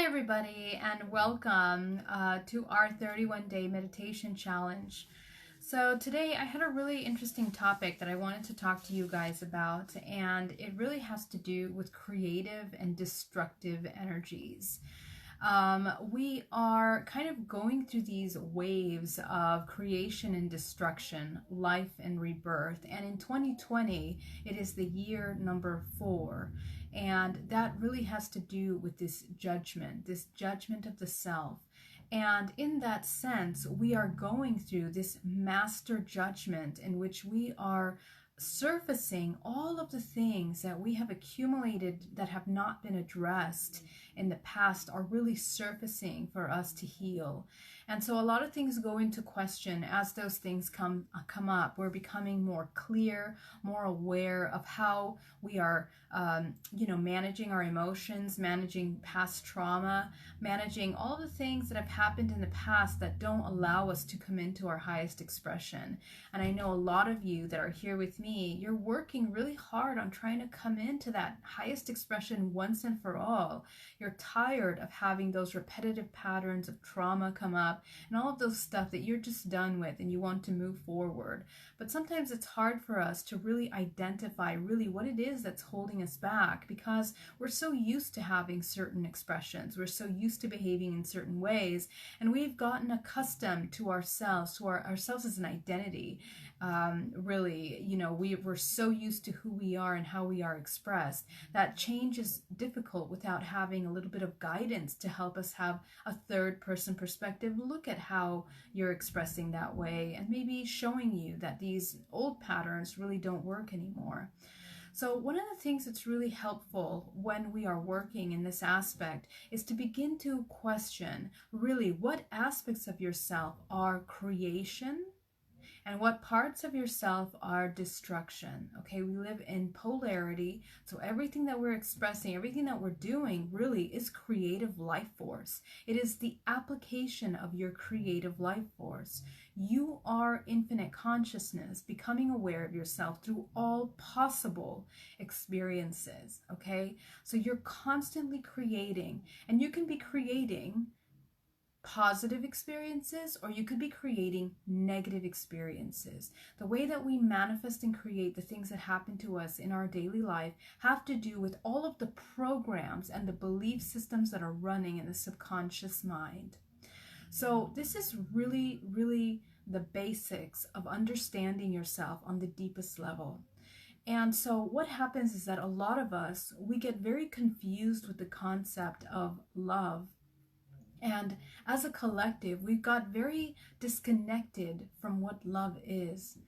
everybody, and welcome to our 31-day meditation challenge. So today I had a really interesting topic that I wanted to talk to you guys about, and it really has to do with creative and destructive energies. We are kind of going through these waves of creation and destruction, life and rebirth. And in 2020, it is the year number 4. And that really has to do with this judgment of the self. And in that sense, we are going through this master judgment in which we are surfacing all of the things that we have accumulated that have not been addressed in the past are really surfacing for us to heal. And so a lot of things go into question as those things come up. We're becoming more clear, more aware of how we are, managing our emotions, managing past trauma, managing all the things that have happened in the past that don't allow us to come into our highest expression. And I know a lot of you that are here with me, you're working really hard on trying to come into that highest expression once and for all. You're tired of having those repetitive patterns of trauma come up and all of those stuff that you're just done with and you want to move forward. But sometimes it's hard for us to really identify really what it is that's holding us back, because we're so used to having certain expressions. We're so used to behaving in certain ways, and we've gotten accustomed to ourselves, ourselves as an identity. We're so used to who we are and how we are expressed that change is difficult without having a little bit of guidance to help us have a third person perspective. Look at how you're expressing that way and maybe showing you that these old patterns really don't work anymore. So one of the things that's really helpful when we are working in this aspect is to begin to question really what aspects of yourself are creation and what parts of yourself are destruction. Okay, we live in polarity, so everything that we're expressing, everything that we're doing really is creative life force. It is the application of your creative life force. You are infinite consciousness, becoming aware of yourself through all possible experiences, okay? So you're constantly creating, and you can be creating positive experiences, or you could be creating negative experiences. The way that we manifest and create the things that happen to us in our daily life have to do with all of the programs and the belief systems that are running in the subconscious mind. So this is really, really the basics of understanding yourself on the deepest level. And so what happens is that a lot of us, we get very confused with the concept of love. And as a collective, we've got very disconnected from what love is.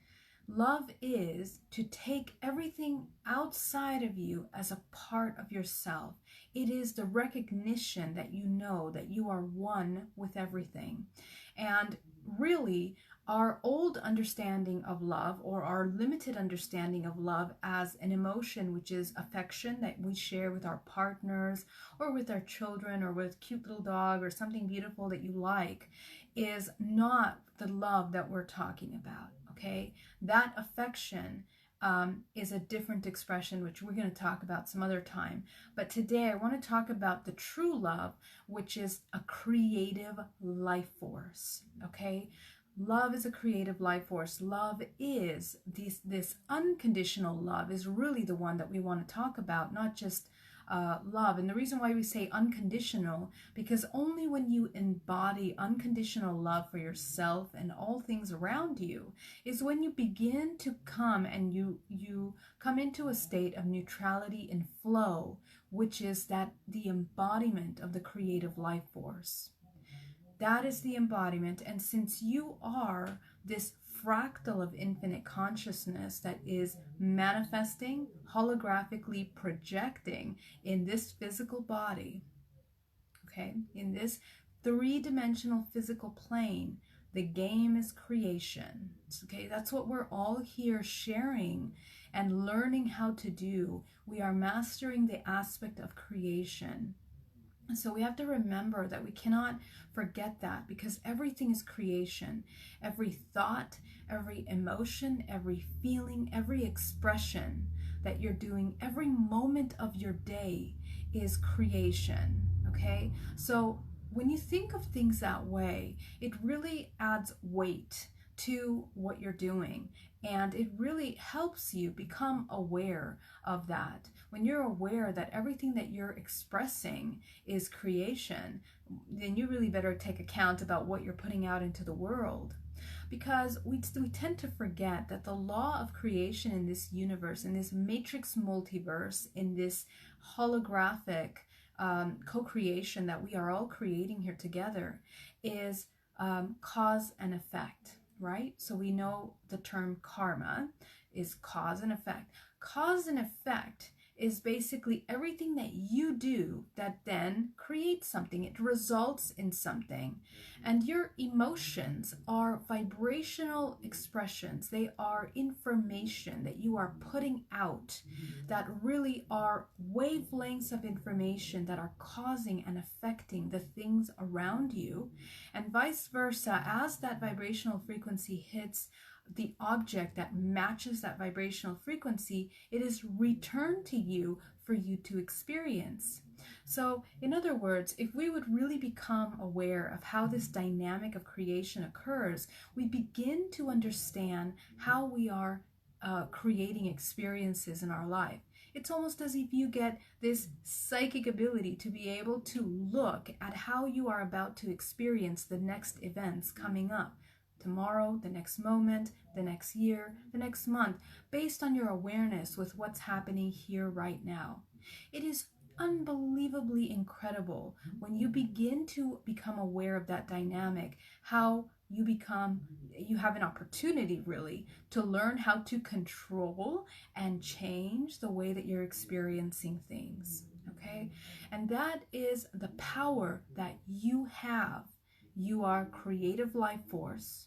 Love is to take everything outside of you as a part of yourself. It is the recognition that you know that you are one with everything. And really, our old understanding of love, or our limited understanding of love as an emotion, which is affection that we share with our partners or with our children or with a cute little dog or something beautiful that you like, is not the love that we're talking about, okay? That affection is a different expression, which we're going to talk about some other time. But today I want to talk about the true love, which is a creative life force, okay? Love is a creative life force. Love is this unconditional love is really the one that we want to talk about, not just love. And the reason why we say unconditional, because only when you embody unconditional love for yourself and all things around you is when you begin to come and you come into a state of neutrality and flow, which is the embodiment of the creative life force. That is the embodiment. And since you are this fractal of infinite consciousness that is manifesting, holographically projecting in this physical body, okay, in this three-dimensional physical plane, the game is creation. Okay, that's what we're all here sharing and learning how to do. We are mastering the aspect of creation. So we have to remember that we cannot forget that, because everything is creation. Every thought, every emotion, every feeling, every expression that you're doing, every moment of your day is creation, okay? So when you think of things that way, it really adds weight to what you're doing, and it really helps you become aware of that. When you're aware that everything that you're expressing is creation, then you really better take account about what you're putting out into the world. Because we tend to forget that the law of creation in this universe, in this matrix multiverse, in this holographic co-creation that we are all creating here together, is cause and effect, right? So we know the term karma is cause and effect. Cause and effect is basically everything that you do that then creates something. It results in something. And your emotions are vibrational expressions. They are information that you are putting out that really are wavelengths of information that are causing and affecting the things around you. And vice versa, as that vibrational frequency hits the object that matches that vibrational frequency, it is returned to you for you to experience. So, in other words, if we would really become aware of how this dynamic of creation occurs, we begin to understand how we are creating experiences in our life. It's almost as if you get this psychic ability to be able to look at how you are about to experience the next events coming up. Tomorrow, the next moment, the next year, the next month, based on your awareness with what's happening here right now. It is unbelievably incredible when you begin to become aware of that dynamic, how you have an opportunity really to learn how to control and change the way that you're experiencing things, okay? And that is the power that you have. You are creative life force.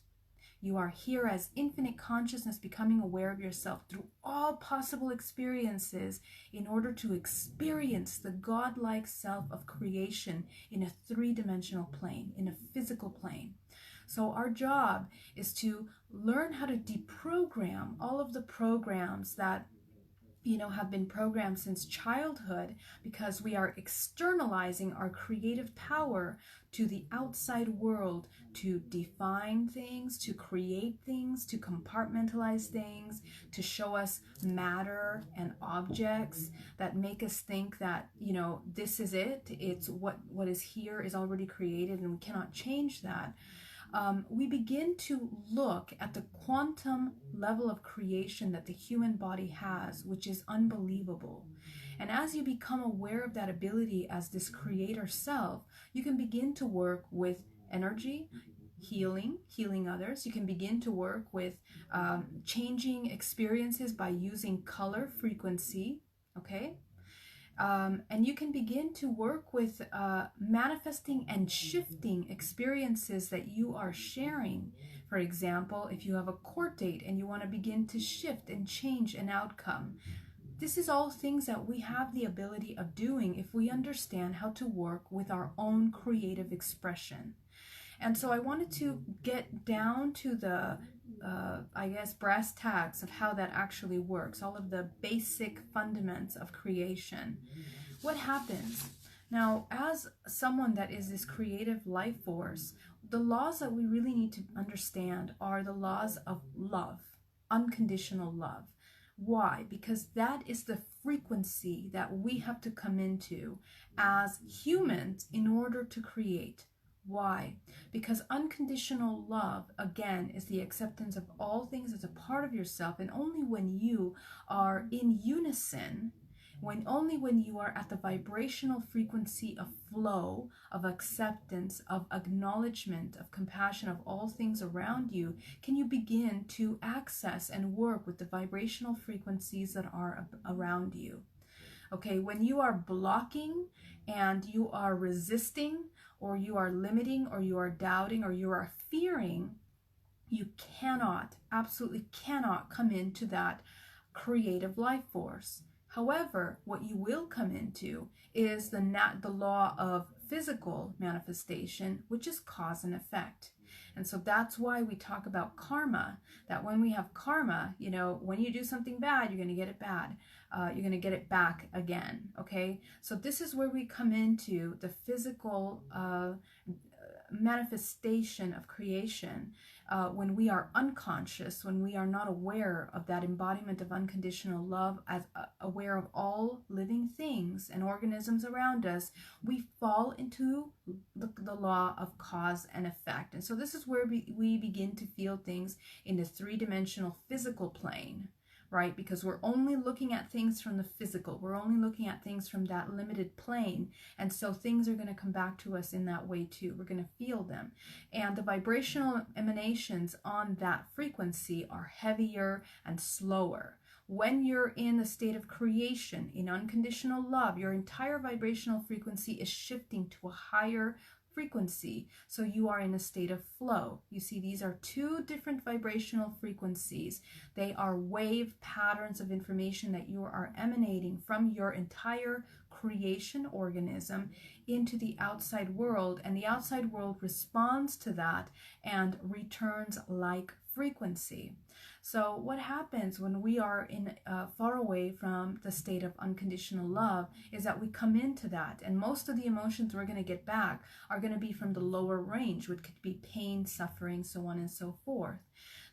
You are here as infinite consciousness, becoming aware of yourself through all possible experiences in order to experience the godlike self of creation in a three-dimensional plane, in a physical plane. So our job is to learn how to deprogram all of the programs that have been programmed since childhood, because we are externalizing our creative power to the outside world to define things, to create things, to compartmentalize things, to show us matter and objects that make us think that, this is it. It's what is here is already created and we cannot change that. We begin to look at the quantum level of creation that the human body has, which is unbelievable. And as you become aware of that ability as this creator self, you can begin to work with energy, healing others. You can begin to work with changing experiences by using color frequency, okay? And you can begin to work with manifesting and shifting experiences that you are sharing. For example, if you have a court date and you want to begin to shift and change an outcome, this is all things that we have the ability of doing if we understand how to work with our own creative expression. And so I wanted to get down to the brass tacks of how that actually works, all of the basic fundamentals of creation. What happens? Now, as someone that is this creative life force, the laws that we really need to understand are the laws of love, unconditional love. Why? Because that is the frequency that we have to come into as humans in order to create. Why? Because unconditional love, again, is the acceptance of all things as a part of yourself. And only when you are in unison, only when you are at the vibrational frequency of flow, of acceptance, of acknowledgement, of compassion of all things around you, can you begin to access and work with the vibrational frequencies that are around you. Okay, when you are blocking and you are resisting, or you are limiting, or you are doubting, or you are fearing, you absolutely cannot come into that creative life force. However, what you will come into is the law of physical manifestation, which is cause and effect. And so that's why we talk about karma, that when we have karma, you know, when you do something bad, you're going to get it bad. You're going to get it back again. Okay. So this is where we come into the physical manifestation of creation. When we are unconscious, when we are not aware of that embodiment of unconditional love, as aware of all living things and organisms around us, we fall into the law of cause and effect. And so this is where we begin to feel things in the three-dimensional physical plane, right? Because we're only looking at things from the physical. We're only looking at things from that limited plane. And so things are going to come back to us in that way too. We're going to feel them. And the vibrational emanations on that frequency are heavier and slower. When you're in the state of creation, in unconditional love, your entire vibrational frequency is shifting to a higher frequency, so you are in a state of flow. You see, these are two different vibrational frequencies. They are wave patterns of information that you are emanating from your entire creation organism into the outside world, and the outside world responds to that and returns like frequency. So what happens when we are in far away from the state of unconditional love is that we come into that, and most of the emotions we're going to get back are going to be from the lower range, which could be pain, suffering, so on and so forth.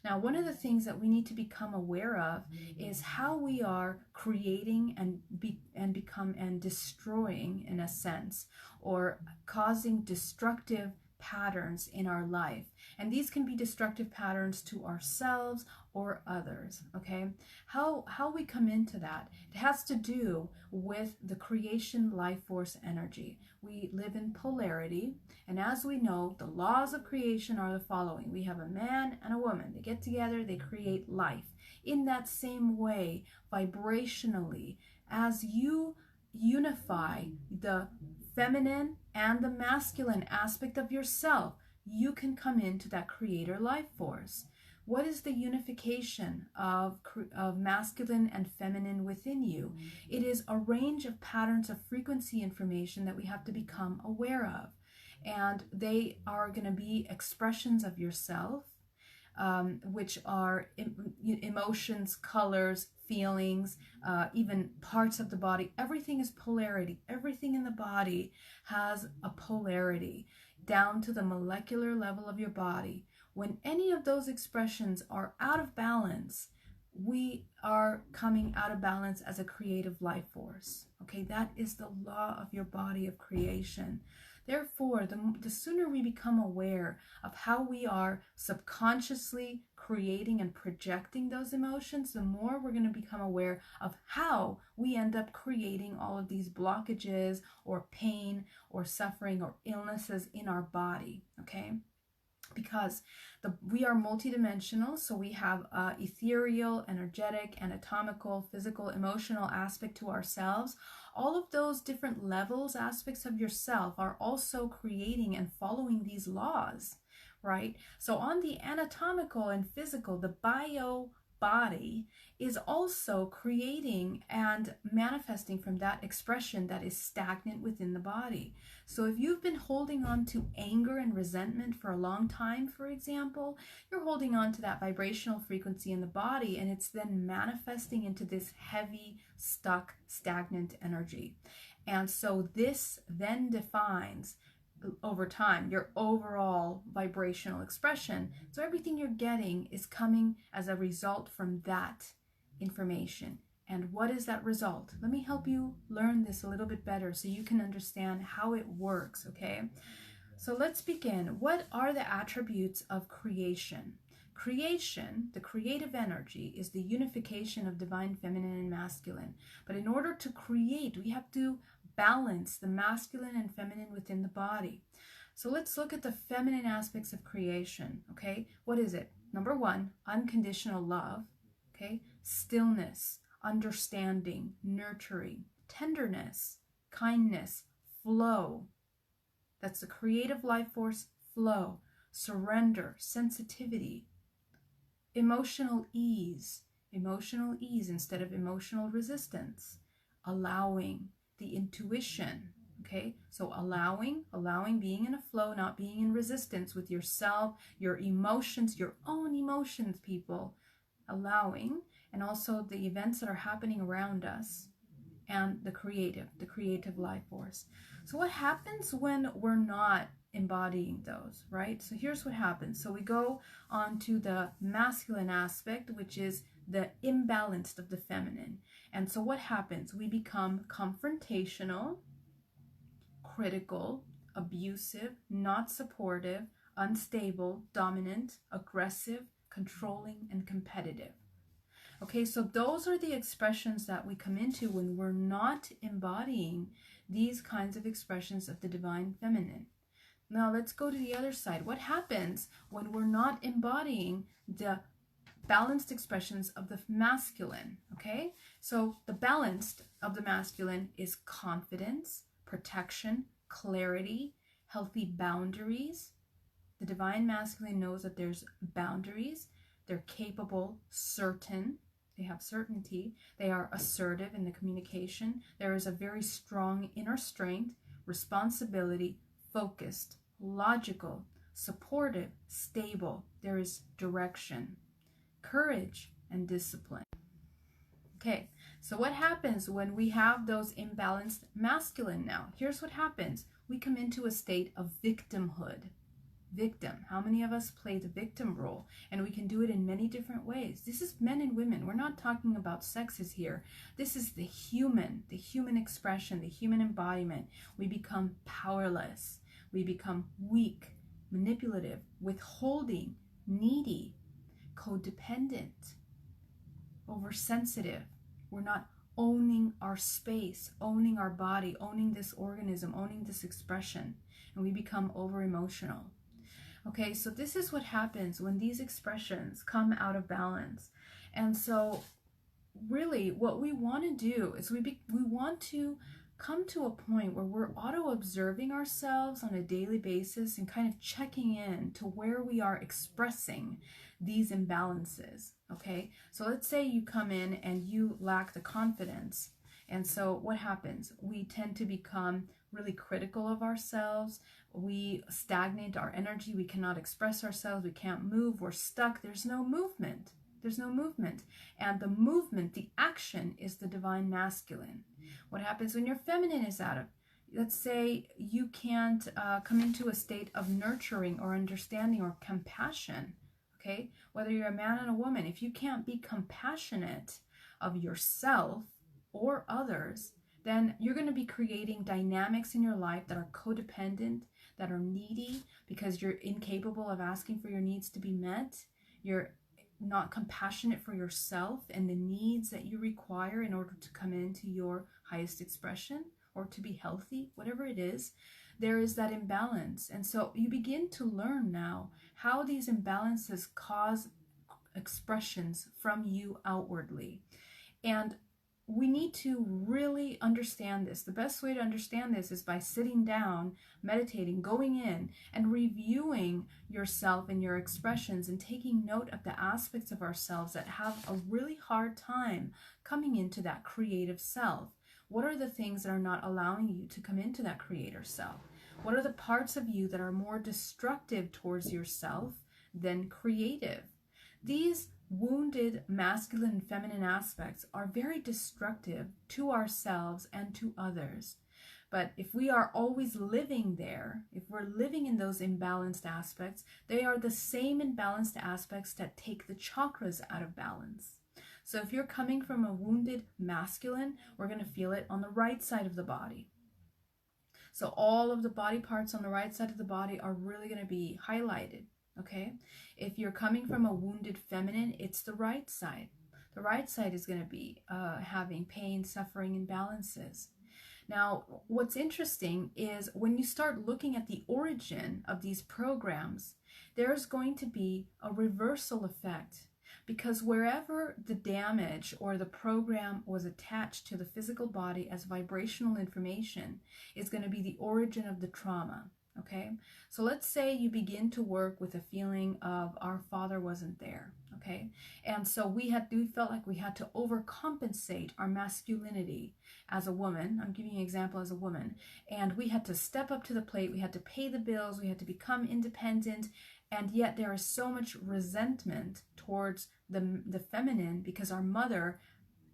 Now, one of the things that we need to become aware of is how we are creating and become and destroying, in a sense, or causing destructive patterns in our life. And these can be destructive patterns to ourselves or others. Okay, how we come into that, it has to do with the creation life force energy. We live in polarity, and as we know, the laws of creation are the following. We have a man and a woman. They get together, they create life. In that same way, vibrationally, as you unify the feminine and the masculine aspect of yourself, you can come into that creator life force. What is the unification of masculine and feminine within you? It is a range of patterns of frequency information that we have to become aware of. And they are going to be expressions of yourself, which are emotions, colors, feelings, even parts of the body. Everything is polarity. Everything in the body has a polarity down to the molecular level of your body. When any of those expressions are out of balance, we are coming out of balance as a creative life force. Okay, that is the law of your body of creation. Therefore, the sooner we become aware of how we are subconsciously creating and projecting those emotions, the more we're going to become aware of how we end up creating all of these blockages or pain or suffering or illnesses in our body. Okay? Because we are multidimensional, so we have ethereal, energetic, anatomical, physical, emotional aspect to ourselves. All of those different levels, aspects of yourself are also creating and following these laws, right? So on the anatomical and physical, the body is also creating and manifesting from that expression that is stagnant within the body. So if you've been holding on to anger and resentment for a long time, for example, you're holding on to that vibrational frequency in the body, and it's then manifesting into this heavy, stuck, stagnant energy. And so this then defines over time your overall vibrational expression. So everything you're getting is coming as a result from that information. And what is that result? Let me help you learn this a little bit better so you can understand how it works, okay? So let's begin. What are the attributes of creation? Creation, the creative energy, is the unification of divine feminine and masculine. But in order to create, we have to balance the masculine and feminine within the body. So let's look at the feminine aspects of creation, okay? What is it? Number one, unconditional love, okay? Stillness, understanding, nurturing, tenderness, kindness, flow. That's the creative life force, flow, surrender, sensitivity, emotional ease instead of emotional resistance, allowing, the intuition, Okay, so allowing, being in a flow, not being in resistance with yourself, your emotions, your own emotions, people. Allowing, and also the events that are happening around us, and the creative life force. So what happens when we're not embodying those, right? So here's what happens. So we go on to the masculine aspect, which is the imbalanced of the feminine. And so what happens? We become confrontational, critical, abusive, not supportive, unstable, dominant, aggressive, controlling, and competitive. Okay, so those are the expressions that we come into when we're not embodying these kinds of expressions of the divine feminine. Now let's go to the other side. What happens when we're not embodying the balanced expressions of the masculine? Okay, so the balanced of the masculine is confidence, protection, clarity, healthy boundaries. The divine masculine knows that there's boundaries. They're capable, certain. They have certainty. They are assertive in the communication. There is a very strong inner strength, responsibility, focused, logical, supportive, stable. There is direction, courage, and discipline. Okay, so what happens when we have those imbalanced masculine now? Here's what happens. We come into a state of victimhood. Victim. How many of us play the victim role? And we can do it in many different ways. This is men and women. We're not talking about sexes here. This is the human expression, the human embodiment. We become powerless. We become weak, manipulative, withholding, needy, codependent, oversensitive. We're not owning our space, owning our body, owning this organism, owning this expression, and we become over-emotional. Okay, so this is what happens when these expressions come out of balance. And so really what we want to do is we want to come to a point where we're auto-observing ourselves on a daily basis and kind of checking in to where we are expressing these imbalances. Okay, so let's say you come in and you lack the confidence. And so what happens? We tend to become really critical of ourselves. We stagnate our energy. We cannot express ourselves. We can't move. We're stuck. There's no movement. There's no movement. And the movement, the action, is the divine masculine. What happens when your feminine is out of? Let's say you can't come into a state of nurturing or understanding or compassion. Okay? Whether you're a man and a woman, if you can't be compassionate of yourself or others, then you're going to be creating dynamics in your life that are codependent, that are needy because you're incapable of asking for your needs to be met. You're not compassionate for yourself and the needs that you require in order to come into your highest expression or to be healthy, whatever it is. There is that imbalance. And so you begin to learn now how these imbalances cause expressions from you outwardly. And we need to really understand this. The best way to understand this is by sitting down, meditating, going in and reviewing yourself and your expressions and taking note of the aspects of ourselves that have a really hard time coming into that creative self. What are the things that are not allowing you to come into that creator self? What are the parts of you that are more destructive towards yourself than creative? These wounded masculine and feminine aspects are very destructive to ourselves and to others. But if we are always living there, if we're living in those imbalanced aspects, they are the same imbalanced aspects that take the chakras out of balance. So if you're coming from a wounded masculine, we're going to feel it on the right side of the body. So all of the body parts on the right side of the body are really going to be highlighted. Okay, if you're coming from a wounded feminine, it's the right side. The right side is going to be having pain, suffering, imbalances. Now, what's interesting is when you start looking at the origin of these programs, there's going to be a reversal effect. Because wherever the damage or the program was attached to the physical body as vibrational information is going to be the origin of the trauma. Okay, so let's say you begin to work with a feeling of our father wasn't there. Okay, and so we felt like we had to overcompensate our masculinity as a woman. I'm giving you an example as a woman, and we had to step up to the plate. We had to pay the bills. We had to become independent, and yet there is so much resentment towards the feminine because our mother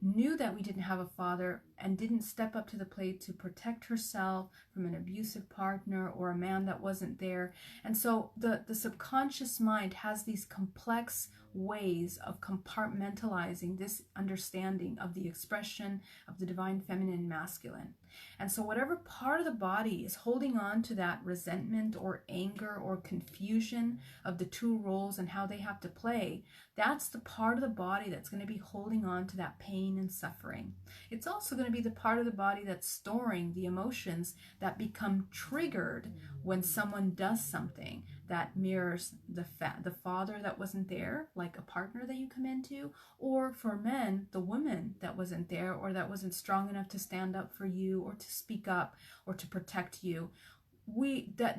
knew that we didn't have a father and didn't step up to the plate to protect herself from an abusive partner or a man that wasn't there. And so the subconscious mind has these complex ways of compartmentalizing this understanding of the expression of the divine feminine and masculine. And so whatever part of the body is holding on to that resentment or anger or confusion of the two roles and how they have to play, that's the part of the body that's going to be holding on to that pain and suffering. It's also going to be the part of the body that's storing the emotions that become triggered when someone does something that mirrors the father that wasn't there, like a partner that you come into, or for men, the woman that wasn't there or that wasn't strong enough to stand up for you or to speak up or to protect you.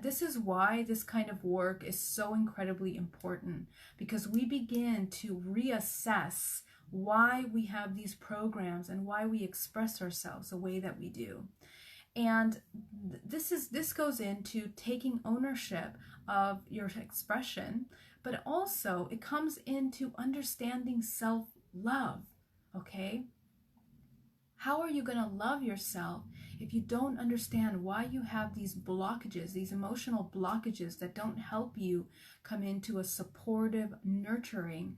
This is why this kind of work is so incredibly important, because we begin to reassess why we have these programs and why we express ourselves the way that we do. And this goes into taking ownership of your expression, but also it comes into understanding self-love. Okay? How are you going to love yourself if you don't understand why you have these blockages, these emotional blockages that don't help you come into a supportive, nurturing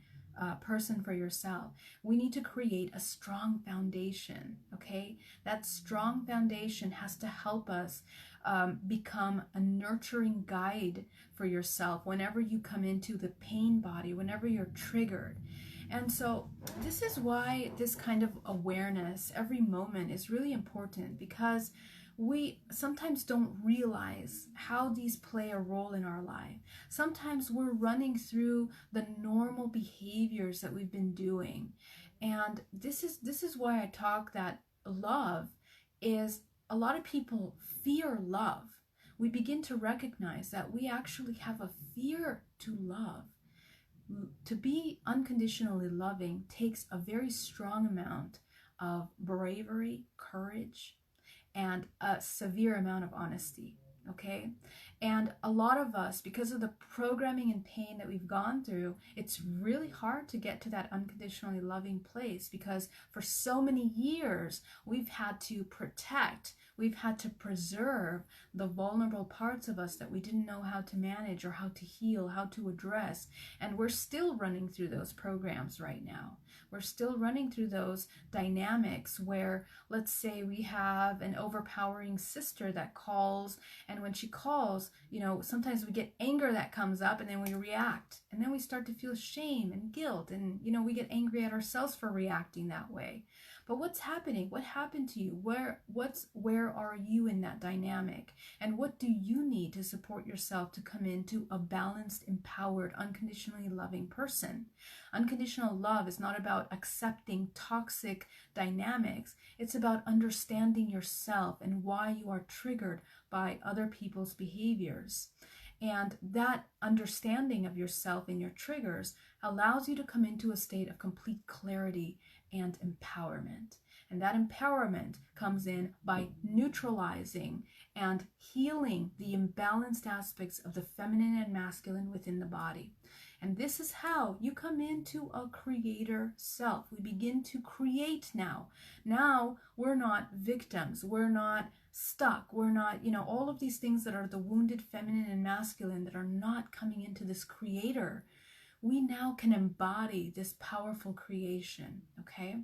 person for yourself? We need to create a strong foundation, okay? That strong foundation has to help us become a nurturing guide for yourself whenever you come into the pain body, whenever you're triggered. And so this is why this kind of awareness every moment is really important, because we sometimes don't realize how these play a role in our life. Sometimes we're running through the normal behaviors that we've been doing. And this is why I talk that love is, a lot of people fear love. We begin to recognize that we actually have a fear to love. To be unconditionally loving takes a very strong amount of bravery, courage, and a severe amount of honesty, okay? And a lot of us, because of the programming and pain that we've gone through, it's really hard to get to that unconditionally loving place, because for so many years we've had to protect, we've had to preserve the vulnerable parts of us that we didn't know how to manage or how to heal, how to address. And we're still running through those programs right now. We're still running through those dynamics where, let's say we have an overpowering sister that calls, and when she calls, sometimes we get anger that comes up, and then we react, and then we start to feel shame and guilt, and we get angry at ourselves for reacting that way. But what's happening? What happened to you? Where are you in that dynamic? And what do you need to support yourself to come into a balanced, empowered, unconditionally loving person? Unconditional love is not about accepting toxic dynamics. It's about understanding yourself and why you are triggered by other people's behaviors. And that understanding of yourself and your triggers allows you to come into a state of complete clarity and empowerment. And that empowerment comes in by neutralizing and healing the imbalanced aspects of the feminine and masculine within the body. And this is how you come into a creator self. We begin to create now. Now we're not victims. We're not stuck. We're not, all of these things that are the wounded feminine and masculine that are not coming into this creator. We now can embody this powerful creation, okay?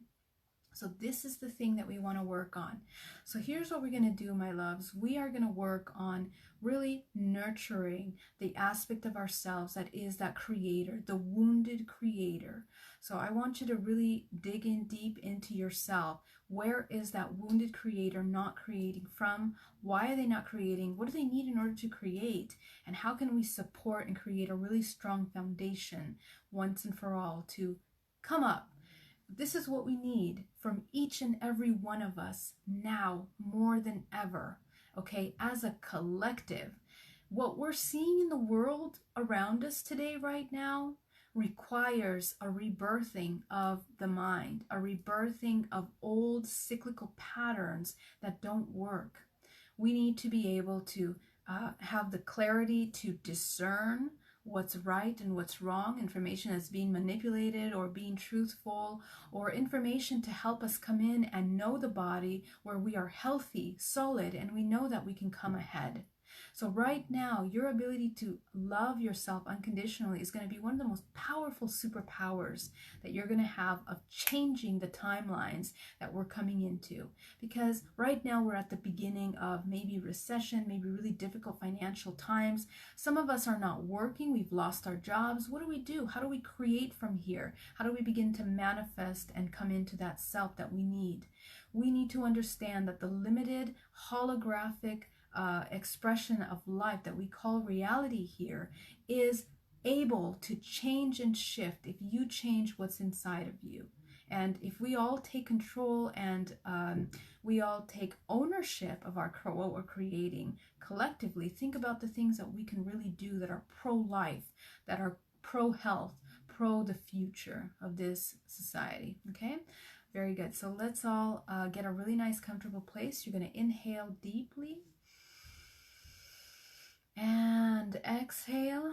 So this is the thing that we want to work on. So here's what we're going to do, my loves. We are going to work on really nurturing the aspect of ourselves that is that creator, the wounded creator. So I want you to really dig in deep into yourself. Where is that wounded creator not creating from? Why are they not creating? What do they need in order to create? And how can we support and create a really strong foundation once and for all to come up? This is what we need from each and every one of us now more than ever, okay, as a collective. What we're seeing in the world around us today, right now, requires a rebirthing of the mind, a rebirthing of old cyclical patterns that don't work. We need to be able to have the clarity to discern what's right and what's wrong, information that's being manipulated or being truthful, or information to help us come in and know the body where we are healthy, solid, and we know that we can come ahead. So right now, your ability to love yourself unconditionally is going to be one of the most powerful superpowers that you're going to have of changing the timelines that we're coming into. Because right now we're at the beginning of maybe recession, maybe really difficult financial times. Some of us are not working. We've lost our jobs. What do? How do we create from here? How do we begin to manifest and come into that self that we need? We need to understand that the limited holographic expression of life that we call reality here is able to change and shift if you change what's inside of you. And if we all take control and we all take ownership of what we're creating collectively, think about the things that we can really do that are pro-life, that are pro-health, pro the future of this society. Okay? Very good. So let's all get a really nice, comfortable place. You're going to inhale deeply. And exhale.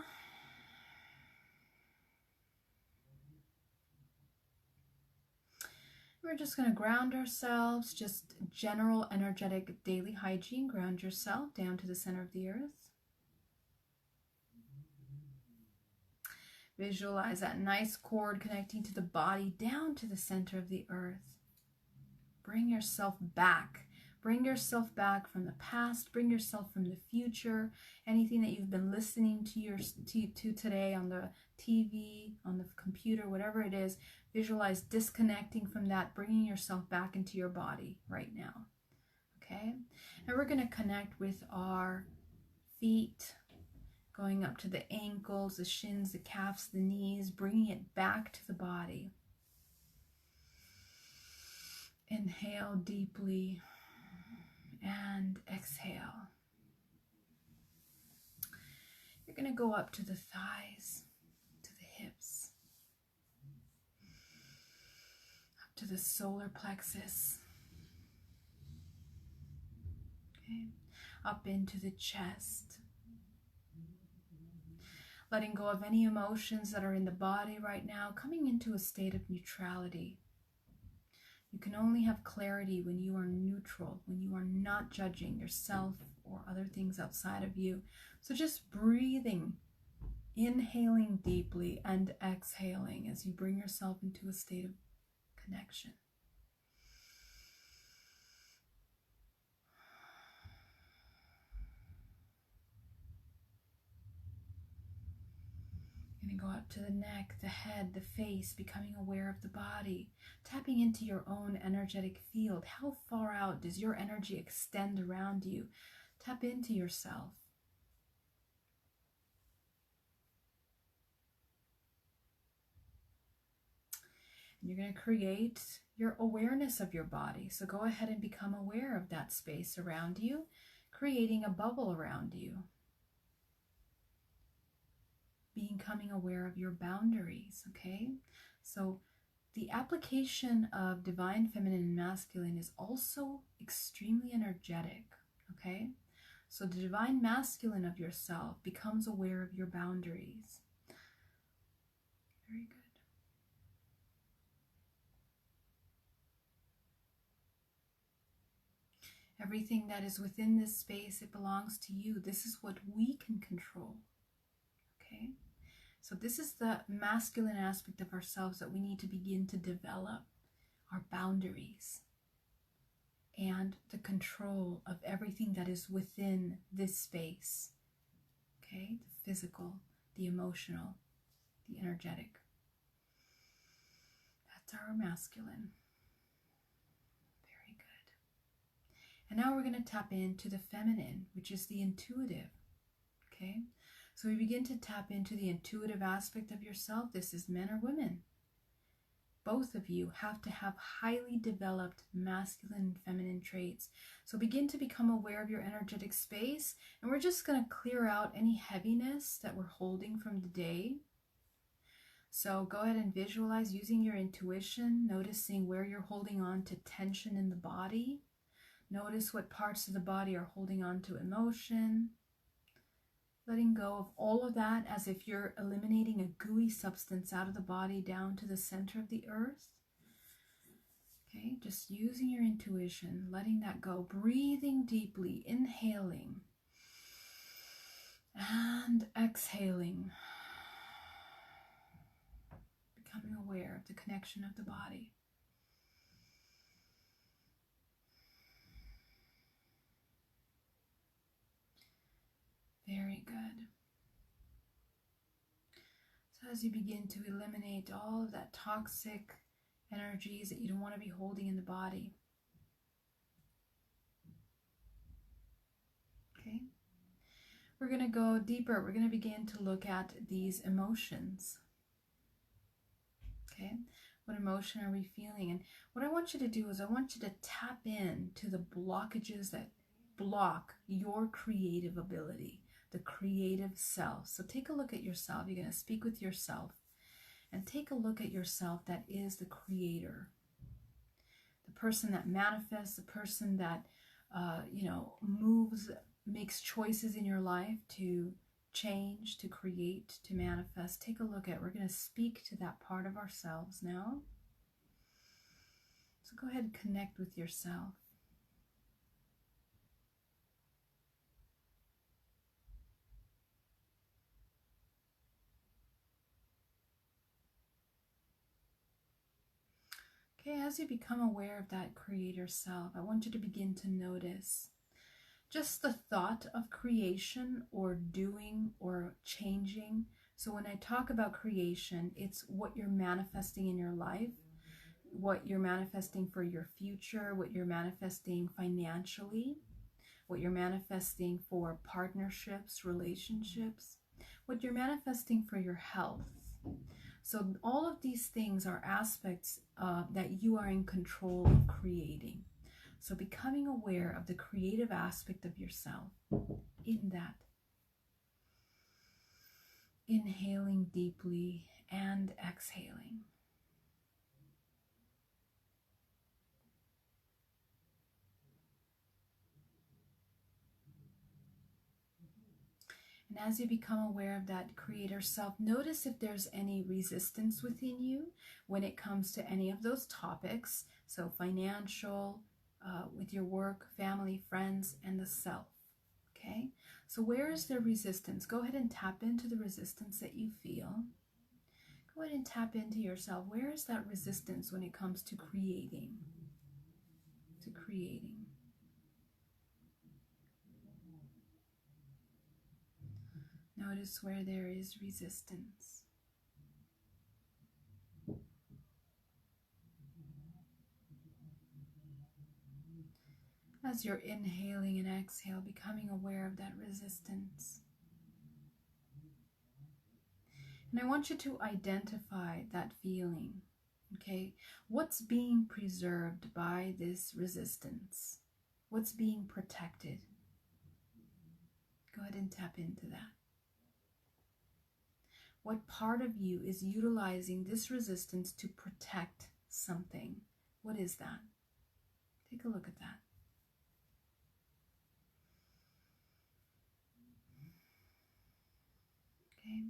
We're just going to ground ourselves, just general energetic daily hygiene. Ground yourself down to the center of the earth. Visualize that nice cord connecting to the body down to the center of the earth. Bring yourself back. Bring yourself back from the past. Bring yourself from the future. Anything that you've been listening to today on the TV, on the computer, whatever it is, visualize disconnecting from that, bringing yourself back into your body right now. Okay? And we're going to connect with our feet, going up to the ankles, the shins, the calves, the knees, bringing it back to the body. Inhale deeply. And exhale. You're going to go up to the thighs, to the hips, up to the solar plexus, okay, up into the chest. Letting go of any emotions that are in the body right now, coming into a state of neutrality. You can only have clarity when you are neutral, when you are not judging yourself or other things outside of you. So just breathing, inhaling deeply and exhaling as you bring yourself into a state of connection. Going to go up to the neck, the head, the face, becoming aware of the body, tapping into your own energetic field. How far out does your energy extend around you? Tap into yourself. And you're going to create your awareness of your body. So go ahead and become aware of that space around you, creating a bubble around you. Becoming aware of your boundaries, okay? So the application of divine feminine and masculine is also extremely energetic, okay? So the divine masculine of yourself becomes aware of your boundaries. Very good. Everything that is within this space, it belongs to you. This is what we can control, okay? So this is the masculine aspect of ourselves that we need to begin to develop, our boundaries and the control of everything that is within this space, okay? The physical, the emotional, the energetic. That's our masculine. Very good. And now we're going to tap into the feminine, which is the intuitive, okay? So we begin to tap into the intuitive aspect of yourself. This is men or women. both of you have to have highly developed masculine and feminine traits. So begin to become aware of your energetic space, and we're just going to clear out any heaviness that we're holding from the day. So go ahead and visualize using your intuition, noticing where you're holding on to tension in the body. Notice what parts of the body are holding on to emotion. Letting go of all of that as if you're eliminating a gooey substance out of the body down to the center of the earth. Okay, just using your intuition, letting that go, breathing deeply, inhaling and exhaling. Becoming aware of the connection of the body. Very good. So as you begin to eliminate all of that toxic energies that you don't want to be holding in the body. Okay. We're going to go deeper. We're going to begin to look at these emotions. Okay. What emotion are we feeling? And what I want you to do is I want you to tap in to the blockages that block your creative ability, the creative self. So take a look at yourself. You're going to speak with yourself and take a look at yourself that is the creator, the person that manifests, the person that, moves, makes choices in your life to change, to create, to manifest. Take a look at, we're going to speak to that part of ourselves now. So go ahead and connect with yourself. Okay, as you become aware of that creator self, I want you to begin to notice just the thought of creation or doing or changing. So when I talk about creation, it's what you're manifesting in your life, what you're manifesting for your future, what you're manifesting financially, what you're manifesting for partnerships, relationships, what you're manifesting for your health. So all of these things are aspects that you are in control of creating. So becoming aware of the creative aspect of yourself in that. Inhaling deeply and exhaling. And as you become aware of that creator self, notice if there's any resistance within you when it comes to any of those topics. So financial, with your work, family, friends, and the self. Okay? So where is there resistance? Go ahead and tap into the resistance that you feel. Go ahead and tap into yourself. Where is that resistance when it comes to creating? To creating. Notice where there is resistance. As you're inhaling and exhale, becoming aware of that resistance. And I want you to identify that feeling, okay? What's being preserved by this resistance? What's being protected? Go ahead and tap into that. What part of you is utilizing this resistance to protect something? What is that? Take a look at that. Okay.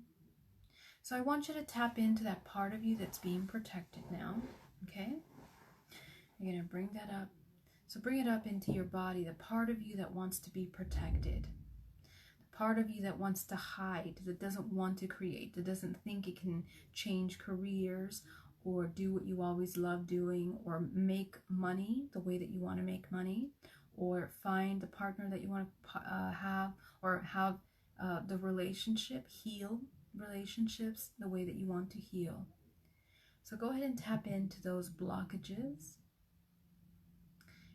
So I want you to tap into that part of you that's being protected now. Okay. You're going to bring that up. So bring it up into your body, the part of you that wants to be protected. The part of you that wants to hide, that doesn't want to create, that doesn't think it can change careers or do what you always love doing or make money the way that you want to make money or find the partner that you want to have or have the relationship, heal relationships the way that you want to heal. So go ahead and tap into those blockages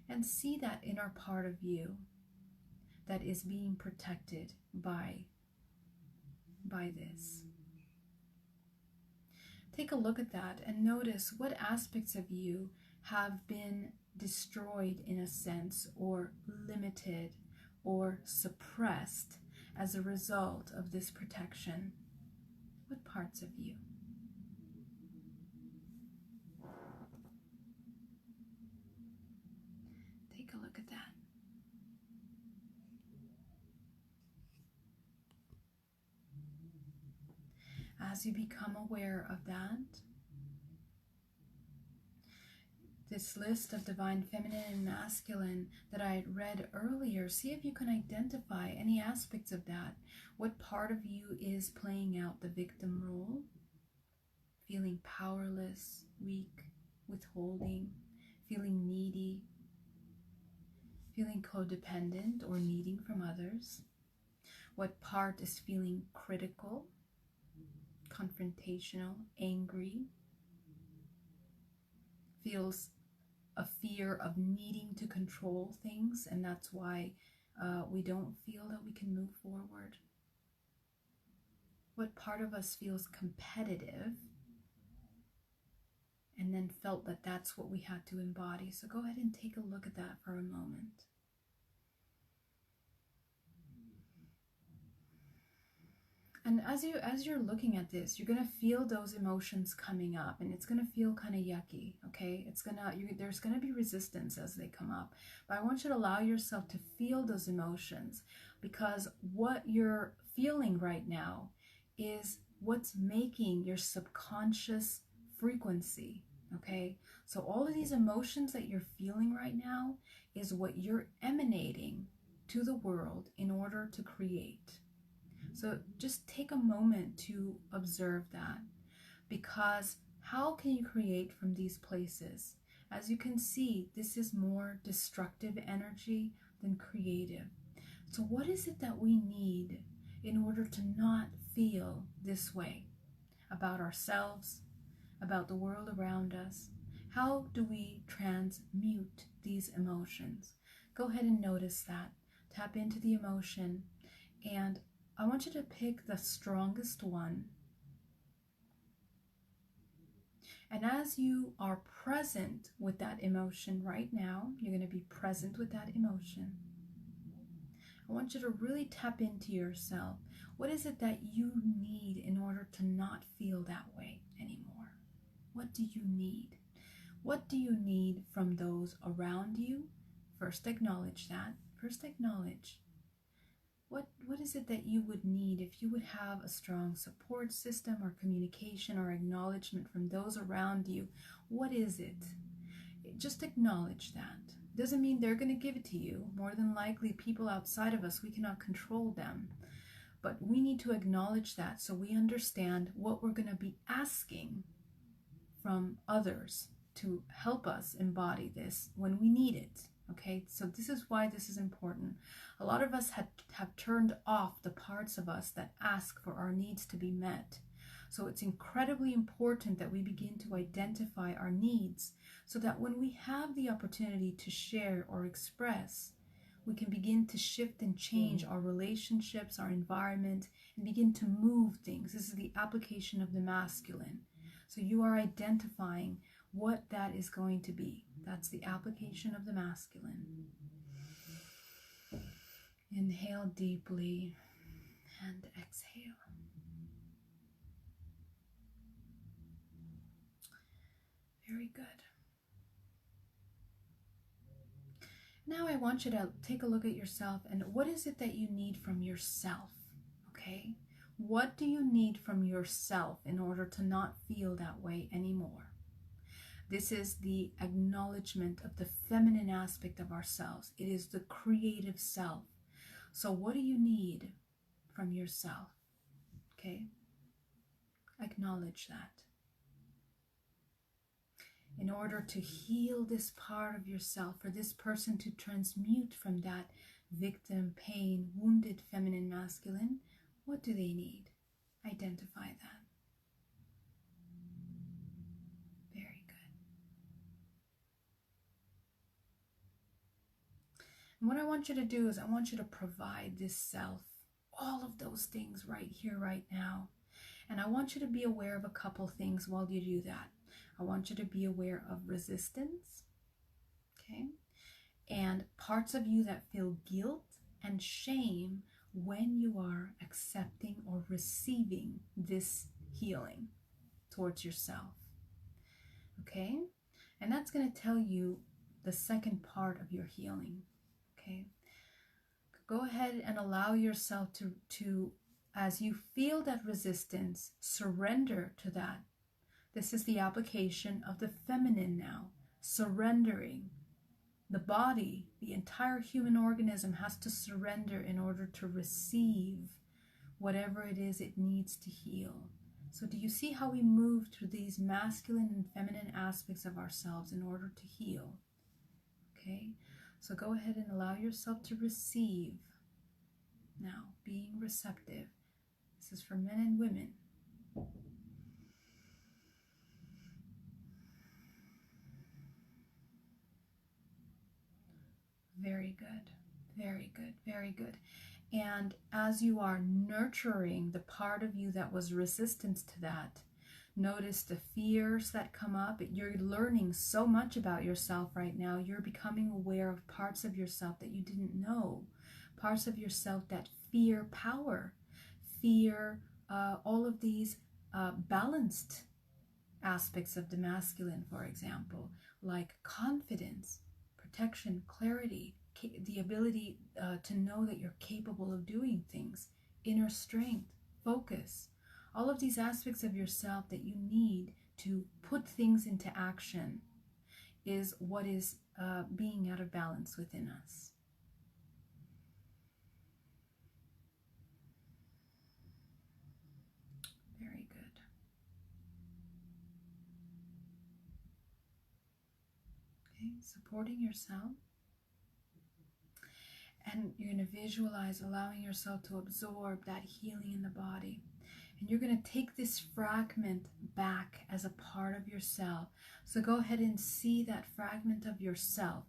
and see that inner part of you that is being protected by this. Take a look at that and notice what aspects of you have been destroyed in a sense, or limited, or suppressed as a result of this protection. What parts of you? Take a look at that. As you become aware of that, this list of divine feminine and masculine that I read earlier, see if you can identify any aspects of that. What part of you is playing out the victim role? Feeling powerless, weak, withholding, feeling needy, feeling codependent or needing from others? What part is feeling critical, confrontational, angry, feels a fear of needing to control things, and that's why we don't feel that we can move forward? What part of us feels competitive and then felt that that's what we had to embody? So go ahead and take a look at that for a moment. And as you're looking at this, you're going to feel those emotions coming up, and it's going to feel kind of yucky, okay? There's going to be resistance as they come up. But I want you to allow yourself to feel those emotions, because what you're feeling right now is what's making your subconscious frequency, okay? So all of these emotions that you're feeling right now is what you're emanating to the world in order to create. So just take a moment to observe that, because how can you create from these places? As you can see, this is more destructive energy than creative. So what is it that we need in order to not feel this way about ourselves, about the world around us? How do we transmute these emotions? Go ahead and notice that. Tap into the emotion, and I want you to pick the strongest one. And as you are present with that emotion right now, you're going to be present with that emotion. I want you to really tap into yourself. What is it that you need in order to not feel that way anymore? What do you need? What do you need from those around you? First, acknowledge that. First, acknowledge. What is it that you would need if you would have a strong support system or communication or acknowledgement from those around you? What is it? Just acknowledge that. Doesn't mean they're going to give it to you. More than likely, people outside of us, we cannot control them. But we need to acknowledge that so we understand what we're going to be asking from others to help us embody this when we need it. Okay, so this is why this is important. A lot of us have turned off the parts of us that ask for our needs to be met. So it's incredibly important that we begin to identify our needs so that when we have the opportunity to share or express, we can begin to shift and change our relationships, our environment, and begin to move things. This is the application of the masculine. So you are identifying what that is going to be. That's the application of the masculine. Inhale deeply and exhale. Very good. Now I want you to take a look at yourself, and what is it that you need from yourself, okay? What do you need from yourself in order to not feel that way anymore? This is the acknowledgement of the feminine aspect of ourselves. It is the creative self. So what do you need from yourself? Okay? Acknowledge that. In order to heal this part of yourself, for this person to transmute from that victim, pain, wounded feminine masculine, what do they need? Identify that. Very good. And what I want you to do is I want you to provide this self all of those things right here, right now. And I want you to be aware of a couple things while you do that. I want you to be aware of resistance, okay? And parts of you that feel guilt and shame when you are accepting or receiving this healing towards yourself, okay? And that's going to tell you the second part of your healing, okay? Go ahead and allow yourself to, as you feel that resistance, surrender to that. This is the application of the feminine now, surrendering. The body, the entire human organism has to surrender in order to receive whatever it is it needs to heal. So do you see how we move through these masculine and feminine aspects of ourselves in order to heal? Okay, so go ahead and allow yourself to receive. Now, being receptive. This is for men and women. Very good, very good, very good. And as you are nurturing the part of you that was resistance to that, notice the fears that come up. You're learning so much about yourself right now. You're becoming aware of parts of yourself that you didn't know, parts of yourself that fear power, fear all of these balanced aspects of the masculine, for example, like confidence, protection, clarity, the ability to know that you're capable of doing things, inner strength, focus, all of these aspects of yourself that you need to put things into action is what is being out of balance within us. Very good. Okay, supporting yourself. And you're going to visualize allowing yourself to absorb that healing in the body. And you're going to take this fragment back as a part of yourself. So go ahead and see that fragment of yourself.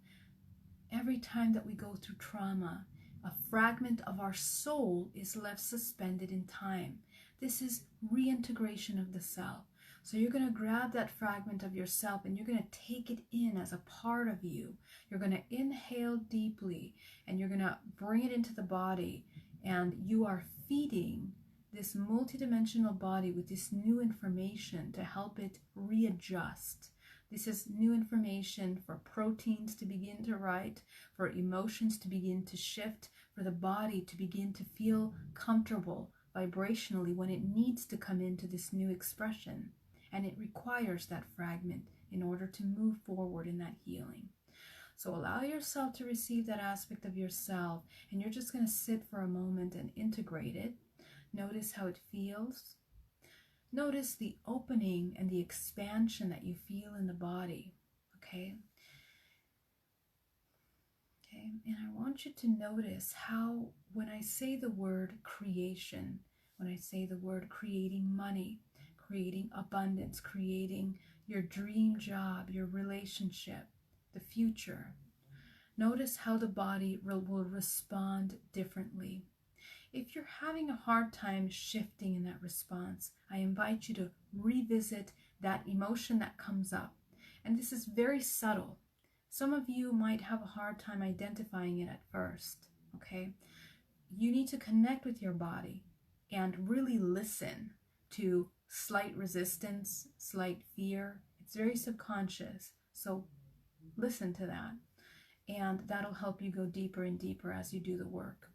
Every time that we go through trauma, a fragment of our soul is left suspended in time. This is reintegration of the self. So you're going to grab that fragment of yourself and you're going to take it in as a part of you. You're going to inhale deeply and you're going to bring it into the body, and you are feeding this multidimensional body with this new information to help it readjust. This is new information for proteins to begin to write, for emotions to begin to shift, for the body to begin to feel comfortable vibrationally when it needs to come into this new expression. And it requires that fragment in order to move forward in that healing. So allow yourself to receive that aspect of yourself, and you're just going to sit for a moment and integrate it. Notice how it feels. Notice the opening and the expansion that you feel in the body, okay? Okay, and I want you to notice how when I say the word creation, when I say the word creating money, creating abundance, creating your dream job, your relationship, the future, notice how the body will respond differently. If you're having a hard time shifting in that response, I invite you to revisit that emotion that comes up. And this is very subtle. Some of you might have a hard time identifying it at first, okay? You need to connect with your body and really listen to slight resistance, slight fear. It's very subconscious, so listen to that. And that'll help you go deeper and deeper as you do the work.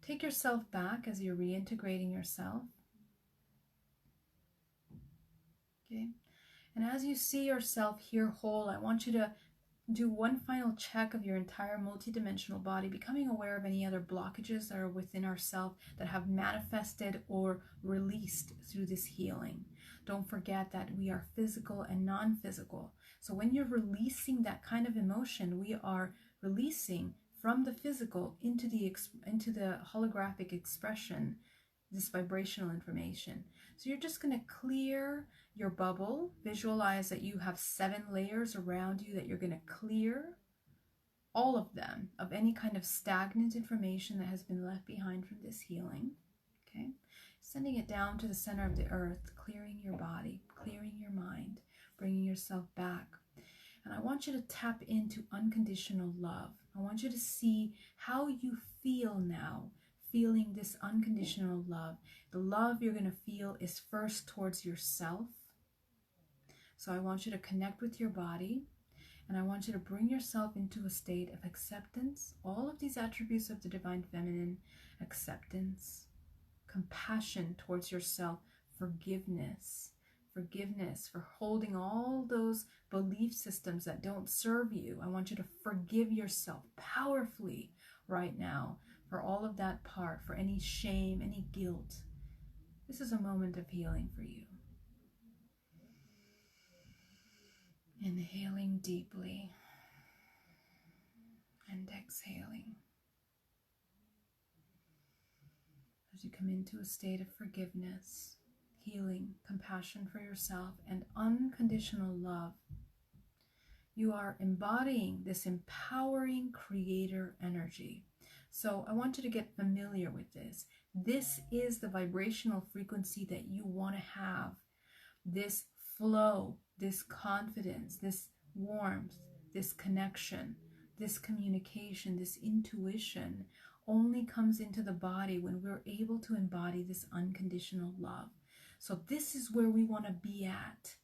Take yourself back as you're reintegrating yourself. Okay. And as you see yourself here whole, I want you to do one final check of your entire multidimensional body, becoming aware of any other blockages that are within ourself that have manifested or released through this healing. Don't forget that we are physical and non-physical. So when you're releasing that kind of emotion, we are releasing from the physical into the holographic expression, this vibrational information. So you're just going to clear your bubble. Visualize that you have 7 layers around you that you're going to clear, all of them, of any kind of stagnant information that has been left behind from this healing. Okay? Sending it down to the center of the earth, clearing your body, clearing your mind, bringing yourself back. And I want you to tap into unconditional love. I want you to see how you feel now, feeling this unconditional love. The love you're going to feel is first towards yourself. So I want you to connect with your body, and I want you to bring yourself into a state of acceptance. All of these attributes of the Divine Feminine: acceptance, compassion towards yourself, forgiveness for holding all those belief systems that don't serve you. I want you to forgive yourself powerfully right now for all of that part, for any shame, any guilt. This is a moment of healing for you. Inhaling deeply and exhaling. As you come into a state of forgiveness, healing, compassion for yourself, and unconditional love, you are embodying this empowering creator energy. So I want you to get familiar with this. This is the vibrational frequency that you want to have. This flow, this confidence, this warmth, this connection, this communication, this intuition only comes into the body when we're able to embody this unconditional love. So this is where we want to be at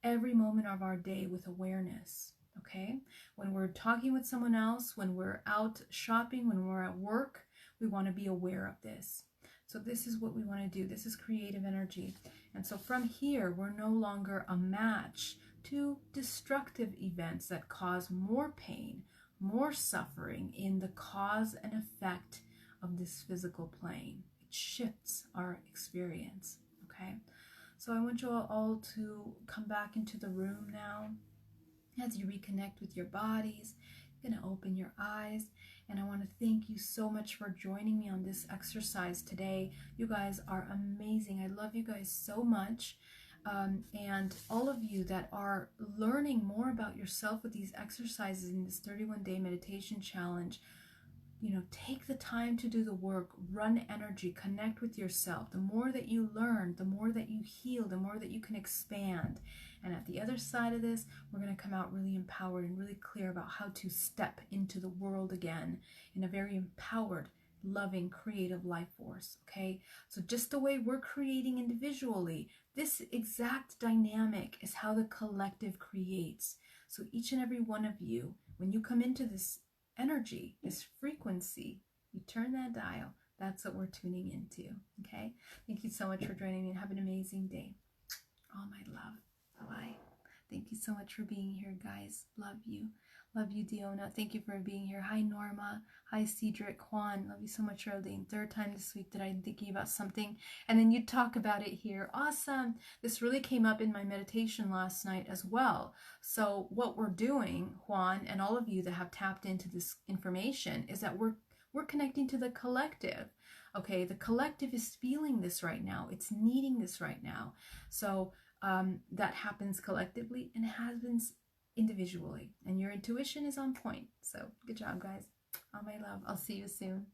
every moment of our day with awareness, okay? When we're talking with someone else, when we're out shopping, when we're at work, we want to be aware of this. So this is what we want to do. This is creative energy. And so from here, we're no longer a match to destructive events that cause more pain, more suffering in the cause and effect of this physical plane. It shifts our experience, okay? So I want you all to come back into the room now. As you reconnect with your bodies, you're going to open your eyes. And I want to thank you so much for joining me on this exercise today. You guys are amazing. I love you guys so much. And all of you that are learning more about yourself with these exercises in this 31-day meditation challenge, take the time to do the work, run energy, connect with yourself. The more that you learn, the more that you heal, the more that you can expand. And at the other side of this, we're going to come out really empowered and really clear about how to step into the world again in a very empowered, loving, creative life force, okay? So just the way we're creating individually, this exact dynamic is how the collective creates. So each and every one of you, when you come into this energy, this frequency, you turn that dial. That's what we're tuning into, okay? Thank you so much for joining me, and have an amazing day. All my love. Bye-bye. Thank you so much for being here, guys. Love you. Love you, Diona. Thank you for being here. Hi, Norma. Hi, Cedric. Juan. Love you so much, Arlene. Third time this week that I'm thinking about something, and then you talk about it here. Awesome. This really came up in my meditation last night as well. So what we're doing, Juan, and all of you that have tapped into this information, is that we're connecting to the collective. Okay, the collective is feeling this right now. It's needing this right now. So that happens collectively and happens individually, and your intuition is on point. So good job, guys. All my love. I'll see you soon.